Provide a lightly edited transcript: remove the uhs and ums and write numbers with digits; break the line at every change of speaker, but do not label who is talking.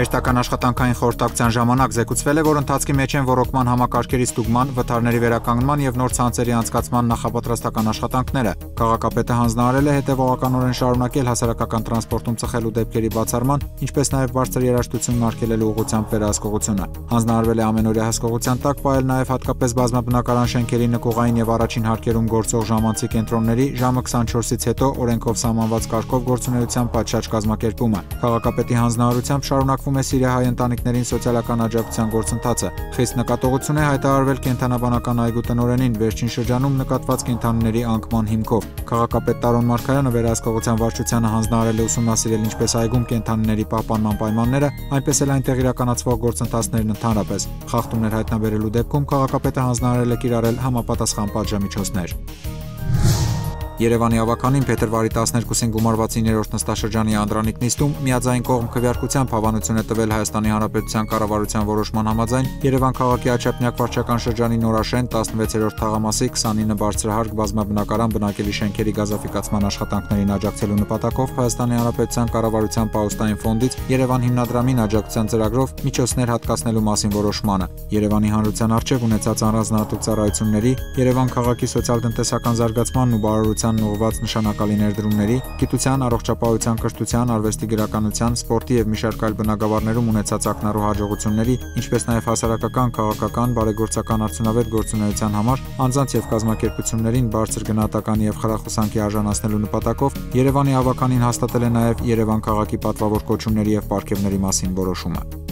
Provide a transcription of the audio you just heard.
Հերթական աշխատանքային խորհրդակցության ժամանակ զեկուցվել է, որ ընթացքի մեջ են ռոռոկման համակարգերի ստուգման, վթարների վերականգնման եւ նոր ցանցերի անցկացման նախապատրաստական աշխատանքները։ Քաղաքապետը հանձնարարել է հետևողականորեն շարունակել հասարակական տրանսպորտում ծխելու դեպքերի բացառման, ինչպես նաեւ բարձր երաժշտությունն արգելելու ուղղությամբ վերահսկողությունը։ Հանձնարարվել է ամենօրյա հսկողության տակ պահել նաեւ հատկապես բազմաբնակարան շենքերի նկուղային եւ առաջին հարկերում գործող ժամանցի կենտրոնների ժամը 24-ից հետո օրենքով սահմանված կարգով գործունեության պատշաճ կազմակերպումը։ Քաղաքապետի հանձնարարությամբ շարունակվում է սիրիահայ ընտանիքներին սոցիալական աջակցության գործընթացը։ Խիստ նկատողություն է հայտարարվել կենդանաբանական այգու տնօրենին վերջին շրջանում նկատված կենդանիների անկման հիմքով։ Քաղաքապետ Տարոն Մարգարյանը վերահսկողության վարչությանը հանձնարարել է ուսումնասիրել ինչպես այգում կենդանիների պահպանման պայմանները, այնպես էլ այնտեղ իրականացվող գործընթացներն ընդհանրապես։ Խախտումներ հայտնաբերելու դեպքում քաղաքապետը հանձնարարել է կիրառել համապատասխան պատժամիջոցներ։ Երևանի ավականին փետրվարի 12-ին գումարված 9-րդ նստաշրջանի անդրանիկ նիստում միաձայն կողմ քվեարկությամբ հավանություն է տվել Հայաստանի Հանրապետության կառավարության որոշման համաձայն Երևան քաղաքի Աչափնյակ վարչական շրջանի Նորաշեն 16-րդ թաղամասի 29 բարձրահարկ բազմաբնակարան բնակելի շենքերի գազաֆիկացման աշխատանքներին աջակցելու նպատակով Հայաստանի Հանրապետության կառավարության պահոստային ֆոնդից Երևան հիմնադրամին աջակցության ծրագրով միջոցներ հատկացնելու մասին որոշմանը։ Երևանի հանրության արչև ունեցած առանձնահատուկ ծառայությունների, Երևան քաղաքի սոցիալ-տնտեսական զարգացմանն ու բարօրության ուղղված նշանակալի ներդրումների, գիտության, առողջապահության, կրթության, արվեստի, գրականության, սպորտի եւ մի շարք այլ բնագավառներում ունեցած ակնառու հաջողությունների, ինչպես նաեւ հասարակական, քաղաքական, բարեգործական արդյունավետ գործունեության համար անձանց եւ կազմակերպություններին բարձր գնահատականի եւ խրախուսանքի արժանացնելու նպատակով Երևանի ավականին հաստատել է նաեւ Երևան քաղաքի պատվավոր կոչումների եւ պարգևների մասին որոշումը։